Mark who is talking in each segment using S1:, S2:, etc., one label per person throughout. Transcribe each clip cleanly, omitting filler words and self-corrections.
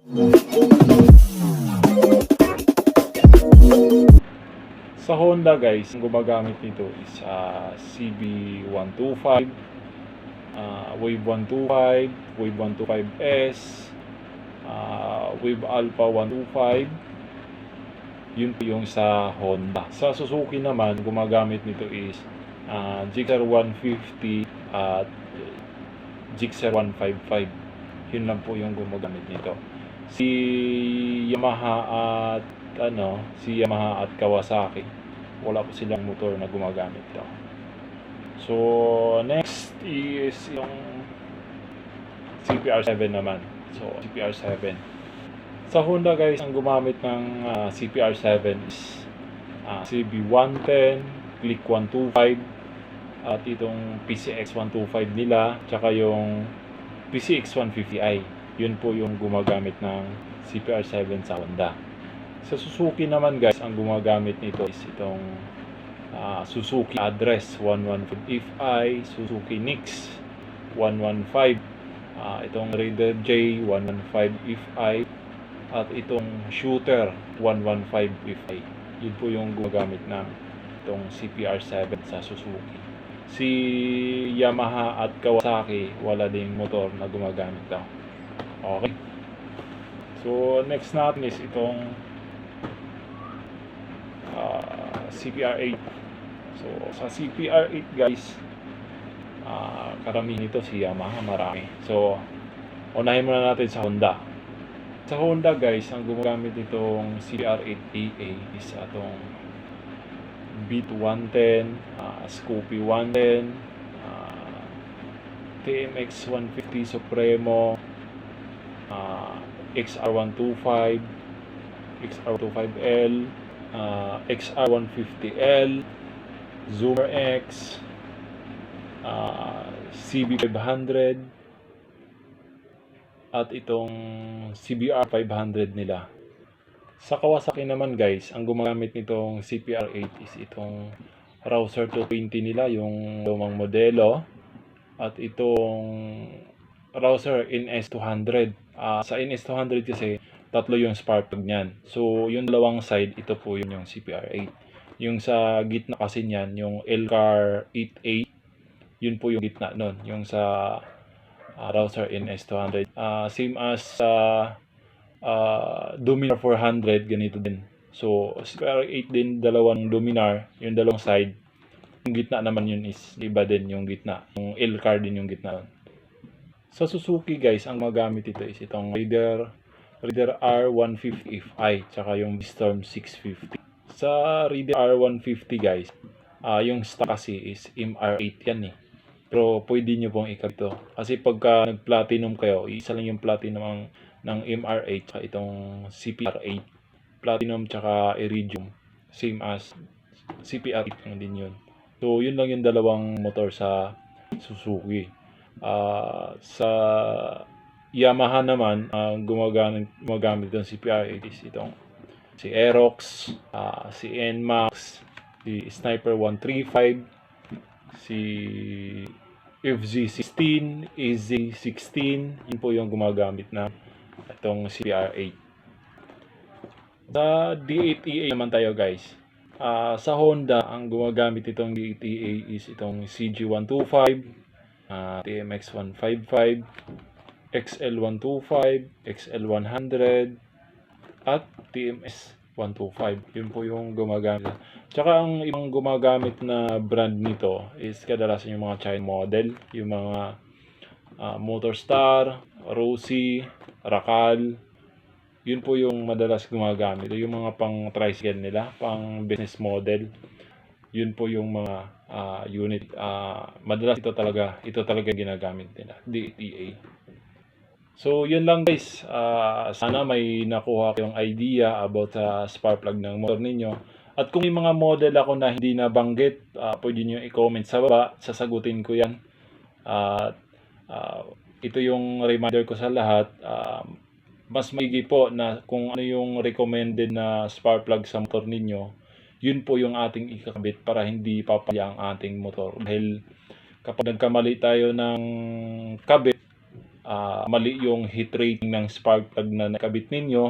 S1: Sa Honda guys, ang gumagamit nito is CB125, Wave 125, Wave 125S, Wave Alpha 125. Yun po yung sa Honda. Sa Suzuki naman, gumagamit nito is Gixxer 150 at Gixxer 155. Yun lang po yung gumagamit nito. Si Yamaha at Kawasaki, wala po silang motor na gumagamit ito. So next is yung CPR7 naman. So CPR7 sa Honda guys, ang gumamit ng CPR7 is CB110, Click 125 at itong PCX 125 nila, tsaka yung PCX 150i. Yun po yung gumagamit ng CPR7 sa Honda. Sa Suzuki naman guys, ang gumagamit nito is itong Suzuki Address 115Fi, Suzuki Nix 115, itong Raider J 115Fi, at itong Shooter 115Fi. Yun po yung gumagamit ng itong CPR7 sa Suzuki. Si Yamaha at Kawasaki, wala ding motor na gumagamit daw. Okay. So next natin is itong CPR8. So sa CPR8 guys, karamihan nito si Yamaha, marami. So unahin muna natin sa Honda. Sa Honda guys, ang gumagamit nitong CPR8AA is itong Beat 110, Scoopy 110, TMX 150 Supremo, XR125, XR125L, XR150L, Zoomer X, CB500, at itong CBR 500 nila. Sa Kawasaki naman guys, ang gumagamit nitong CPR8 is itong Rouser 220 nila, yung lumang modelo, at itong Rouser NS200. Sa NS200 kasi tatlo yung Sparkplug niyan. So yung dalawang side, ito po yung CPR8. Yung sa gitna kasi niyan, yung L-Car 8A, yun po yung gitna nun. Yung sa Rouser NS200. Same as Dominar 400, ganito din. So CPR8 din, dalawang Dominar, yung dalawang side. Yung gitna naman yun is iba din yung gitna. Yung L-Car din yung gitna. Sa Suzuki guys, ang magamit ito is itong Raider R150Fi, tsaka yung Storm 650. Sa Raider R150 guys, yung stock kasi is MR8 yan eh. Pero pwede nyo pong ikabito. Kasi pagka nag-platinum kayo, isa lang yung platinum ng MR8 tsaka itong CPR8. Platinum tsaka Iridium. Same as CPR8 lang din yun. So yun lang yung dalawang motor sa Suzuki. Sa Yamaha naman, gumagamit ng CPR8 is itong si Aerox, si NMAX, si Sniper 135, si FZ16, AZ16. Yun po yung gumagamit na itong CPR8. Sa D8EA naman tayo guys. Sa Honda, ang gumagamit itong D8EA is itong CG125, TMX155, XL125, XL100, at TMS125. Yun po yung gumagamit. Tsaka ang ibang gumagamit na brand nito is kadalasan yung mga China model, yung mga Motorstar, Rossi, Racal. Yun po yung madalas gumagamit. Yung mga pang tricycle nila, pang business model. Yun po yung mga unit. Madalas ito talaga ginagamit nila, DEA. So yun lang guys, sana may nakuha kayong idea about sa Sparkplug ng motor ninyo. At kung may mga model ako na hindi nabanggit, pwede nyo i-comment sa baba, sasagutin ko yan. Ito yung reminder ko sa lahat, mas maigi po na kung ano yung recommended na Sparkplug sa motor ninyo, yun po yung ating ikakabit para hindi papaya ang ating motor. Dahil kapag nagkamali tayo ng kabit, mali yung heat rating ng spark plug na nakabit ninyo,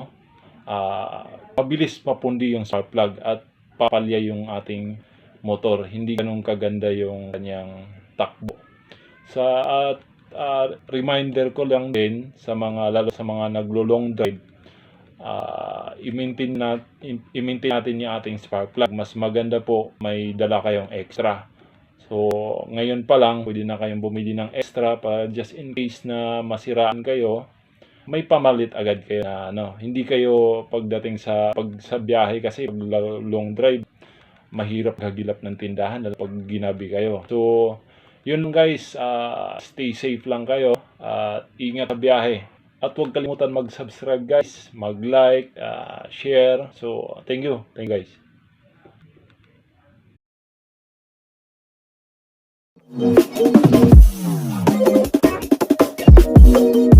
S1: mabilis mapundi yung spark plug at papalya yung ating motor. Hindi ganun kaganda yung kanyang takbo. At reminder ko lang din sa mga, lalo sa mga naglo-long drive, i-maintain natin yung ating spark plug. Mas maganda po may dala kayong extra. So, ngayon pa lang, pwede na kayong bumili ng extra para just in case na masiraan kayo, may pamalit agad kayo na hindi kayo pagdating sa biyahe, kasi pag long drive, mahirap hagilap ng tindahan lalo pag ginabi kayo. So, yun guys, stay safe lang kayo at ingat sa biyahe. At huwag kalimutan mag-subscribe guys, mag-like, share. So, thank you. Thank you guys.